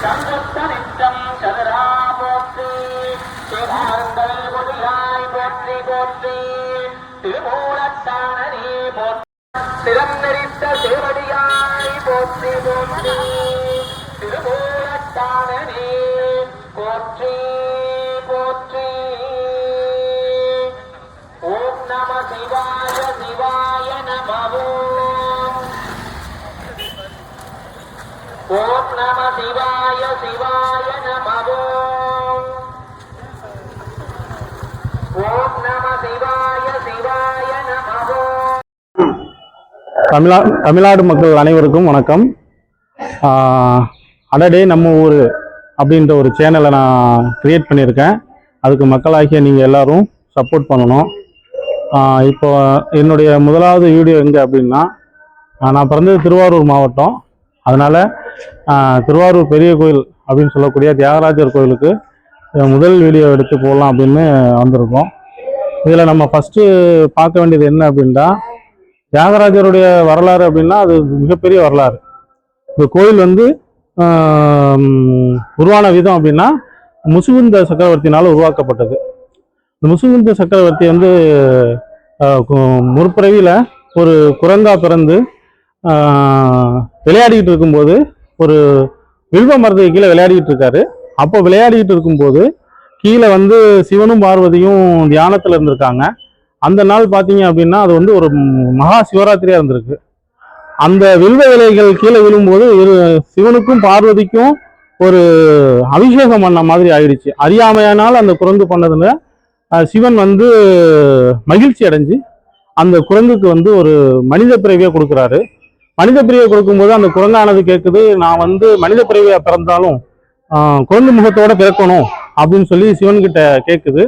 சங்கத்தனித்தம் சதுரா போற்றி சிவார்ந்தல் பொதியாய் போற்றி போற்றி திருமூலத்தானே போற்றி திறந்தரித்த சேவடியாய் போற்றி போற்றி திருமூலத்தானே போற்றி போற்றி. ஓம் நம சிவாய சிவாய நமோ. ஓம் நம சிவாய சிவாய நமோ. ஓம் நம சிவாய சிவாய நமோ. தமிழ்நாடு மக்கள் அனைவருக்கும் வணக்கம். அடடே நம்ம ஊர் அப்படின்ற ஒரு சேனலை நான் கிரியேட் பண்ணியிருக்கேன். அதுக்கு மக்களாகிய நீங்கள் எல்லாரும் சப்போர்ட் பண்ணணும். இப்போ என்னுடைய முதலாவது வீடியோ எங்கே அப்படின்னா, நான் பிறந்தது திருவாரூர் மாவட்டம். அதனால் திருவாரூர் பெரிய கோயில் அப்படின்னு சொல்லக்கூடிய தியாகராஜர் கோயிலுக்கு முதல் வீடியோ எடுத்து போடலாம் அப்படின்னு வந்திருக்கோம். இதில் நம்ம ஃபஸ்ட்டு பார்க்க வேண்டியது என்ன அப்படின்னா, தியாகராஜருடைய வரலாறு அப்படின்னா அது மிகப்பெரிய வரலாறு. இந்த கோயில் வந்து உருவான விதம் அப்படின்னா முசுகுந்த சக்கரவர்த்தினால் உருவாக்கப்பட்டது. இந்த முசுகுந்த சக்கரவர்த்தி வந்து முற்பிறவியில் ஒரு குரங்கா பிறந்து விளையாடிக்கிட்டு இருக்கும்போது ஒரு வில்வ மரத்துக்கு கீழே விளையாடிக்கிட்டு இருக்காரு. அப்போ விளையாடிக்கிட்டு இருக்கும்போது கீழே வந்து சிவனும் பார்வதியும் தியானத்தில் இருந்திருக்காங்க. அந்த நாள் பார்த்தீங்க அப்படின்னா அது வந்து ஒரு மகா சிவராத்திரியாக இருந்திருக்கு. அந்த வில்வ இலைகள் கீழே விழும்போது சிவனுக்கும் பார்வதிக்கும் ஒரு அபிஷேகம் பண்ண மாதிரி ஆயிடுச்சு. அறியாமையானால் அந்த குரங்கு பண்ணதுல சிவன் வந்து மகிழ்ச்சி அடைஞ்சு அந்த குரங்குக்கு வந்து ஒரு மனித பிறவியை கொடுக்குறாரு. மனித பிறவியை கொடுக்கும்போது அந்த குரங்கானது கேட்குது, நான் வந்து மனித பிறவியா பிறந்தாலும் குரங்கு முகத்தோட பிறக்கணும் அப்படின்னு சொல்லி சிவன்கிட்ட கேட்குது.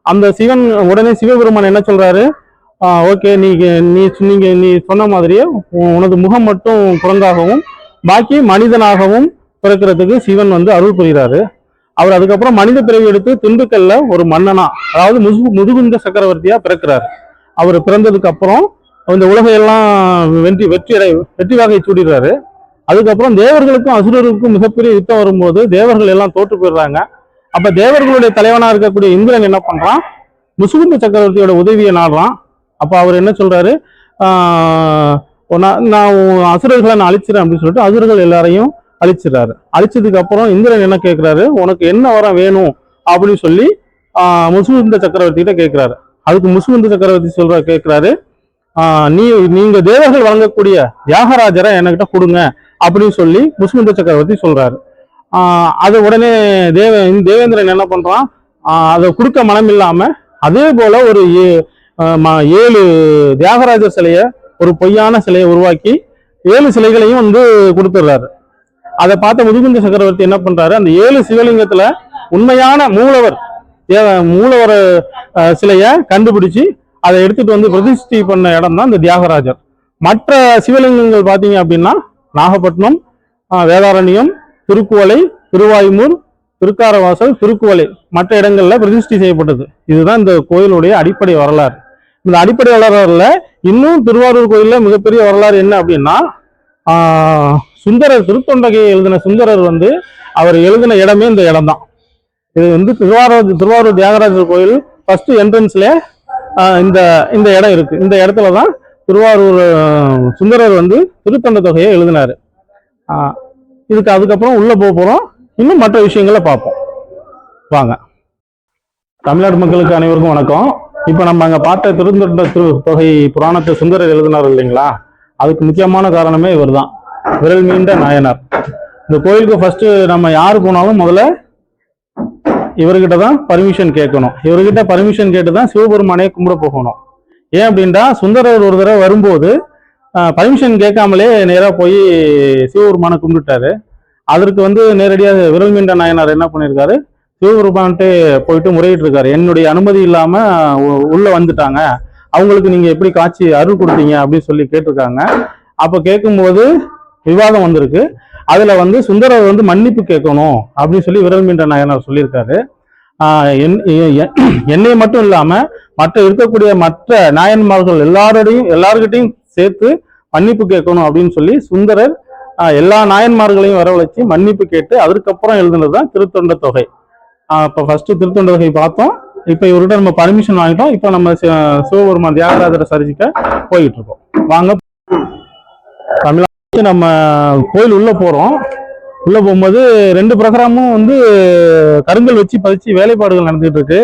அந்த சிவன் உடனே சிவபெருமான் என்ன சொல்றாரு, ஓகே, நீ சொன்ன மாதிரியே உனது முகம் மட்டும் குரங்காகவும் பாக்கி மனிதனாகவும் பிறக்கிறதுக்கு சிவன் வந்து அருள் புரிகிறாரு. அவர் அதுக்கப்புறம் மனித பிறவி எடுத்து திண்டுக்கல்ல ஒரு மன்னனா, அதாவது முதுகுந்த சக்கரவர்த்தியா பிறக்கிறார். அவர் பிறந்ததுக்கு அப்புறம் இந்த உலகையெல்லாம் வெற்றி வகை சூடிடுறாரு. அதுக்கப்புறம் தேவர்களுக்கும் அசுரருக்கும் மிகப்பெரிய யுத்தம் வரும்போது தேவர்கள் எல்லாம் தோற்று போயிடுறாங்க. அப்ப தேவர்களுடைய தலைவனா இருக்கக்கூடிய இந்திரன் என்ன பண்றான், முசுகுந்த சக்கரவர்த்தியோட உதவியை நாடுறான். அப்போ அவர் என்ன சொல்றாரு, நான் அசுரர்களை நான் அழிச்சிடறேன் அப்படின்னு சொல்லிட்டு அசுரர்கள் எல்லாரையும் அழிச்சிடறாரு. அழிச்சதுக்கு அப்புறம் இந்திரன் என்ன கேட்கிறாரு, உனக்கு என்ன வரம் வேணும் அப்படின்னு சொல்லி முசுகுந்த சக்கரவர்த்தி கிட்ட கேட்கிறாரு. அதுக்கு முசுகுந்த சக்கரவர்த்தி கேட்கிறாரு, நீங்க தேவர்கள் வழங்கக்கூடிய தியாகராஜரை என்கிட்ட கொடுங்க அப்படின்னு சொல்லி முசுகுந்த சக்கரவர்த்தி சொல்றாரு. அது உடனே தேவேந்திரன் என்ன பண்றான், அதை கொடுக்க மனம் இல்லாம அதே போல ஒரு 7 தியாகராஜர் சிலையை, ஒரு பொய்யான சிலையை உருவாக்கி 7 சிலைகளையும் வந்து கொடுத்துடுறாரு. அதை பார்த்த முதுகுந்த சக்கரவர்த்தி என்ன பண்றாரு, அந்த 7 சிவலிங்கத்துல உண்மையான மூலவர் சிலைய கண்டுபிடிச்சு அதை எடுத்துட்டு வந்து பிரதிஷ்டை பண்ண இடம் தான் இந்த தியாகராஜர். மற்ற சிவலிங்கங்கள் பாத்தீங்க அப்படின்னா நாகப்பட்டினம், வேதாரண்யம், திருக்குவளை, திருவாய்மூர், திருக்காரவாசல், திருக்குவளை மற்ற இடங்கள்ல பிரதிஷ்டை செய்யப்பட்டது. இதுதான் இந்த கோயிலுடைய அடிப்படை வரலாறு. இந்த அடிப்படை வரலாறுல இன்னும் திருவாரூர் கோயில்ல மிகப்பெரிய வரலாறு என்ன அப்படின்னா, சுந்தரர் திருத்தொண்டகையை எழுதின சுந்தரர் வந்து அவர் எழுதின இடமே இந்த இடம் தான். இது வந்து திருவாரூர் தியாகராஜர் கோயில் ஃபர்ஸ்ட் என்ட்ரன்ஸ்ல இந்த இடம் இருக்கு. இந்த இடத்துலதான் திருவாரூர் சுந்தரர் வந்து திருத்தொண்ட தொகையை எழுதினாரு. அதுக்கப்புறம் உள்ள போறோம், இன்னும் மற்ற விஷயங்களை பார்ப்போம் வாங்க. தமிழ்நாடு மக்களுக்கு அனைவருக்கும் வணக்கம். இப்ப நம்ம அங்க பார்த்த திருத்தொண்ட தொகை புராணத்தை சுந்தரர் எழுதினார் இல்லைங்களா, அதுக்கு முக்கியமான காரணமே இவர் தான், விரல் மீண்ட நாயனார். இந்த கோயிலுக்கு ஃபர்ஸ்ட் நம்ம யாரு போனாலும் முதல்ல இவர்கிட்ட தான் பர்மிஷன் கேட்கணும். இவர்கிட்ட பர்மிஷன் கேட்டு தான் சிவபெருமானே கும்பிட போகணும். ஏன் அப்படின்டா, சுந்தரர் ஒரு தடவை வரும்போது பர்மிஷன் கேட்காமலே நேராக போய் சிவபெருமானை கும்பிட்டுட்டாரு. அதற்கு வந்து நேரடியாக விரல் மீண்ட நாயனார் என்ன பண்ணியிருக்காரு, சிவபெருமான்ட்டு போயிட்டு முறையிட்டு இருக்காரு, என்னுடைய அனுமதி இல்லாம உள்ள வந்துட்டாங்க, அவங்களுக்கு நீங்க எப்படி காட்சி அருள் கொடுத்தீங்க அப்படின்னு சொல்லி கேட்டிருக்காங்க. அப்ப கேட்கும்போது விவாதம் வந்திருக்கு. அதுல வந்து சுந்தரர் வந்து மன்னிப்பு கேட்கணும் அப்படின்னு சொல்லி விரல் மீண்ட நாயனார் சொல்லியிருக்காரு. என்னை மட்டும் இல்லாம மற்ற இருக்கக்கூடிய மற்ற நாயன்மார்கள் எல்லார்கிட்டையும் சேர்த்து மன்னிப்பு கேட்கணும் அப்படின்னு சொல்லி சுந்தரர் எல்லா நாயன்மார்களையும் வரவழைச்சு மன்னிப்பு கேட்டு அதுக்கப்புறம் எழுதுனது தான் திருத்தொண்ட தொகை. இப்போ ஃபர்ஸ்ட் திருத்தொண்ட தொகை பார்த்தோம். இப்போ இவர்கிட்ட நம்ம பர்மிஷன் வாங்கிட்டோம். இப்போ நம்ம சிவபெருமான் தியாகராஜரை சரிசிக்க போயிட்டு இருக்கோம். வாங்க தமிழ்நாட்டு நம்ம கோயில் உள்ள போறோம். உள்ள போகும்போது 2 பிரகாரமும் வந்து கருங்கல் வச்சு பதிச்சு வேலைப்பாடுகள் நடந்துட்டு இருக்கு.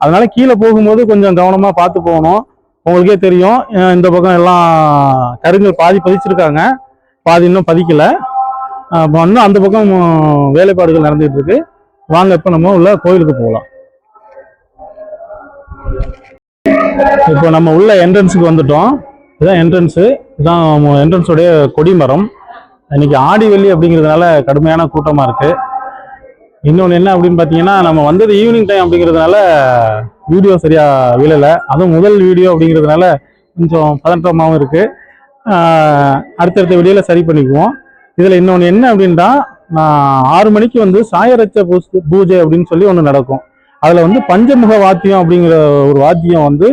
அதனால கீழே போகும்போது கொஞ்சம் கவனமா பார்த்து போகணும். உங்களுக்கே தெரியும், இந்த பக்கம் எல்லாம் கருங்கல் பாதி பதிச்சிருக்காங்க, பாதி இன்னும் பதிக்கல. இன்னும் அந்த பக்கம் வேலைப்பாடுகள் நடந்துட்டு இருக்கு. வாங்க இப்ப நம்ம உள்ள கோயிலுக்கு போகலாம். இப்போ நம்ம உள்ள என்ட்ரன்ஸுக்கு வந்துட்டோம். இதுதான் என்ட்ரன்ஸு. இதுதான் என்ட்ரன்ஸோடைய கொடிமரம். இன்னைக்கு ஆடி வெள்ளி அப்படிங்கிறதுனால கடுமையான கூட்டமா இருக்கு. இன்னொன்று என்ன அப்படின்னு பார்த்தீங்கன்னா, நம்ம வந்தது ஈவினிங் டைம் அப்படிங்கிறதுனால வீடியோ சரியா விழலை. அதுவும் முதல் வீடியோ அப்படிங்கிறதுனால கொஞ்சம் பதற்றமாகவும் இருக்கு. அடுத்தடுத்த வீடியோவில் சரி பண்ணிக்குவோம். இதில் இன்னொன்று என்ன அப்படின்னா, 6 மணிக்கு வந்து சாயரட்ச பூஜை அப்படின்னு சொல்லி ஒன்று நடக்கும். அதில் வந்து பஞ்சமுக வாத்தியம் அப்படிங்கிற ஒரு வாத்தியம் வந்து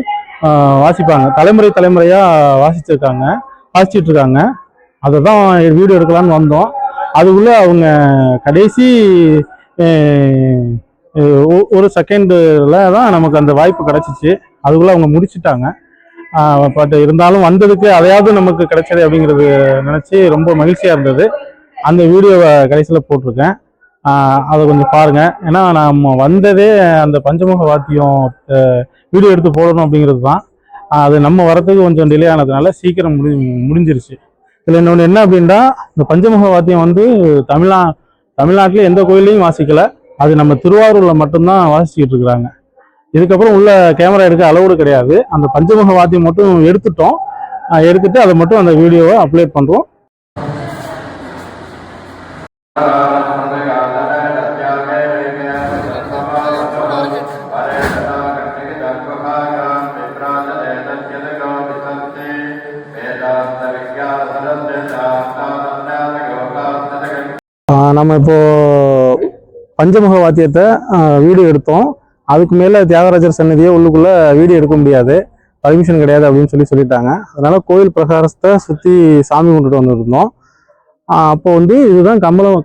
வாசிப்பாங்க. தலைமுறையாக வாசிச்சுட்டு இருக்காங்க. அதை தான் வீடியோ எடுக்கலான்னு வந்தோம். அதுக்குள்ளே அவங்க கடைசி ஒரு செகண்டில் தான் நமக்கு அந்த வாய்ப்பு கிடைச்சிச்சு. அதுக்குள்ளே அவங்க முடிச்சுட்டாங்க. பட் இருந்தாலும் வந்ததுக்கு அதையாவது நமக்கு கிடைச்சது அப்படிங்கிறது நினச்சி ரொம்ப மகிழ்ச்சியாக இருந்தது. அந்த வீடியோவை கடைசியில் போட்டிருக்கேன். அதை கொஞ்சம் பாருங்கள். ஏன்னா நம்ம வந்ததே அந்த பஞ்சமுக வாத்தியம் வீடியோ எடுத்து போடணும் அப்படிங்கிறது தான். அது நம்ம வரத்துக்கு கொஞ்சம் டிலே ஆனதுனால சீக்கிரம் முடிஞ்சிருச்சு. இதில் இன்னொன்று என்ன அப்படின்னா, இந்த பஞ்சமுக வாத்தியம் வந்து தமிழ்நாட்டில் எந்த கோயிலையும் வாசிக்கலை. அது நம்ம திருவாரூரில் மட்டும்தான் வாசிச்சுக்கிட்டு இருக்கிறாங்க. இதுக்கப்புறம் உள்ள கேமரா எடுக்க அளவுடு கிடையாது. அந்த பஞ்சமுக வாத்தியம் மட்டும் எடுத்துட்டு அதை மட்டும் அந்த வீடியோவை அப்லோட் பண்ணுறோம். நம்ம இப்போ பஞ்சமுக வாத்தியத்தை வீடியோ எடுத்தோம். அதுக்கு மேலே தியாகராஜர் சன்னதியை உள்ளுக்குள்ள வீடியோ எடுக்க முடியாது, பர்மிஷன் கிடையாது அப்படின்னு சொல்லிட்டாங்க. அதனால கோயில் பிரகாரத்தை சுற்றி சாமி கொண்டுட்டு வந்துருந்தோம். அப்போ வந்து இதுதான்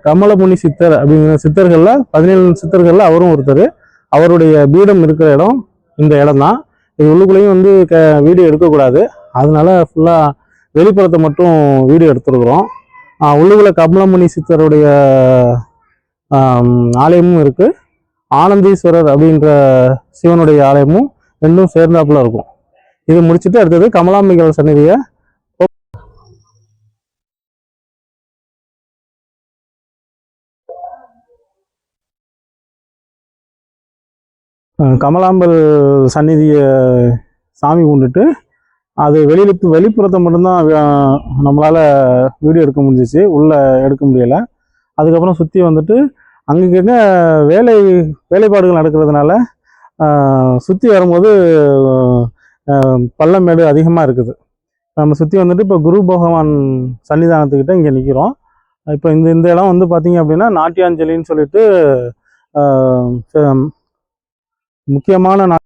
கமலமுனி சித்தர் அப்படிங்கிற சித்தர்களில் 17 சித்தர்களில் அவரும் ஒருத்தர். அவருடைய பீடம் இருக்கிற இடம் இந்த இடம் தான். இது உள்ளுக்குள்ளேயும் வந்து வீடியோ எடுக்கக்கூடாது. அதனால ஃபுல்லாக வெளிப்புறத்தை மட்டும் வீடியோ எடுத்துருக்குறோம். உள்ளுக்குள்ள கமலமுனி சித்தருடைய ஆலயமும் இருக்கு. ஆனந்தீஸ்வரர் அப்படின்ற சிவனுடைய ஆலயமும் ரெண்டும் சேர்ந்தாப்புல இருக்கும். இது முடிச்சுட்டு அடுத்தது கமலாம்பிகள் சன்னதியை கமலாம்பல் சந்நிதியை சாமி கும்பிட்டுட்டு அது வெளிப்புறத்தை மட்டும்தான் நம்மளால் வீடியோ எடுக்க முடிஞ்சிச்சு, உள்ளே எடுக்க முடியலை. அதுக்கப்புறம் சுற்றி வந்துட்டு அங்கங்க வேலைப்பாடுகள் நடக்கிறதுனால சுற்றி வரும்போது பள்ளமேடு அதிகமாக இருக்குது. நம்ம சுற்றி வந்துட்டு இப்போ குரு பகவான் சன்னிதானத்துக்கிட்ட இங்கே நிற்கிறோம். இப்போ இந்த இடம் வந்து பார்த்தீங்க அப்படின்னா நாட்டியாஞ்சலின்னு சொல்லிட்டு முக்கியமான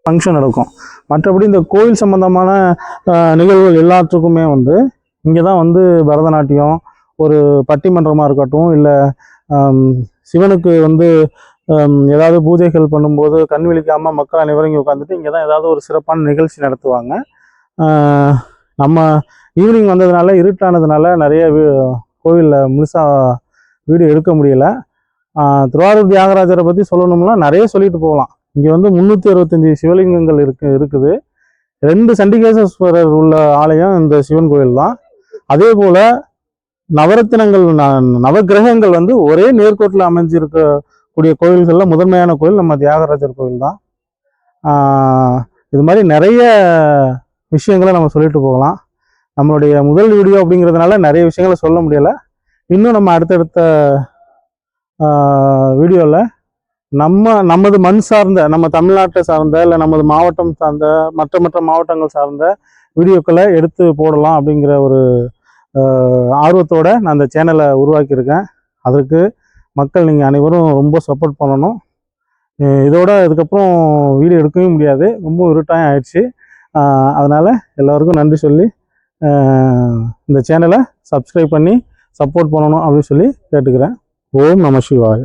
ஃபங்க்ஷன் நடக்கும். மற்றபடி இந்த கோயில் சம்பந்தமான நிகழ்வுகள் எல்லாத்துக்குமே வந்து இங்கே தான் வந்து பரதநாட்டியம், ஒரு பட்டிமன்றமாக இருக்கட்டும், இல்லை சிவனுக்கு வந்து ஏதாவது பூஜைகள் பண்ணும்போது கண் விழிக்காமல் மக்கள் அனைவரும் இங்கே உட்காந்துட்டு இங்கே தான் ஏதாவது ஒரு சிறப்பான நிகழ்ச்சி நடத்துவாங்க. நம்ம ஈவினிங் வந்ததுனால இருட்டானதுனால நிறைய கோயிலில் முழுசாக வீடியோ எடுக்க முடியல. திருவாரூர் தியாகராஜரை பற்றி சொல்லணும்னா நிறைய சொல்லிட்டு போகலாம். இங்கே வந்து 365 சிவலிங்கங்கள் இருக்குது. 2 சண்டிகேஸ்வரர் உள்ள ஆலயம் இந்த சிவன் கோயில் தான். அதே போல் நவரத்தினங்கள் நவகிரகங்கள் வந்து ஒரே நேர்கோட்டில் அமைஞ்சிருக்கக்கூடிய கோயில்களில் முதன்மையான கோயில் நம்ம தியாகராஜர் கோயில் தான். இது மாதிரி நிறைய விஷயங்களை நம்ம சொல்லிட்டு போகலாம். நம்மளுடைய முதல் வீடியோ அப்படிங்கிறதுனால நிறைய விஷயங்களை சொல்ல முடியலை. இன்னும் நம்ம அடுத்தடுத்த வீடியோவில் நமது மண் சார்ந்த, நம்ம தமிழ்நாட்டை சார்ந்த, இல்லை நமது மாவட்டம் சார்ந்த, மற்ற மாவட்டங்கள் சார்ந்த வீடியோக்களை எடுத்து போடலாம் அப்படிங்கிற ஒரு ஆர்வத்தோடு நான் அந்த சேனலை உருவாக்கியிருக்கேன். அதற்கு மக்கள் நீங்கள் அனைவரும் ரொம்ப சப்போர்ட் பண்ணணும். இதுக்கப்புறம் வீடியோ எடுக்கவே முடியாது, ரொம்ப இருட்டாக ஆயிடுச்சு. அதனால் எல்லோருக்கும் நன்றி சொல்லி இந்த சேனலை சப்ஸ்கிரைப் பண்ணி சப்போர்ட் பண்ணணும் அப்படின்னு சொல்லி கேட்டுக்கிறேன். ஓம் நம சிவாய.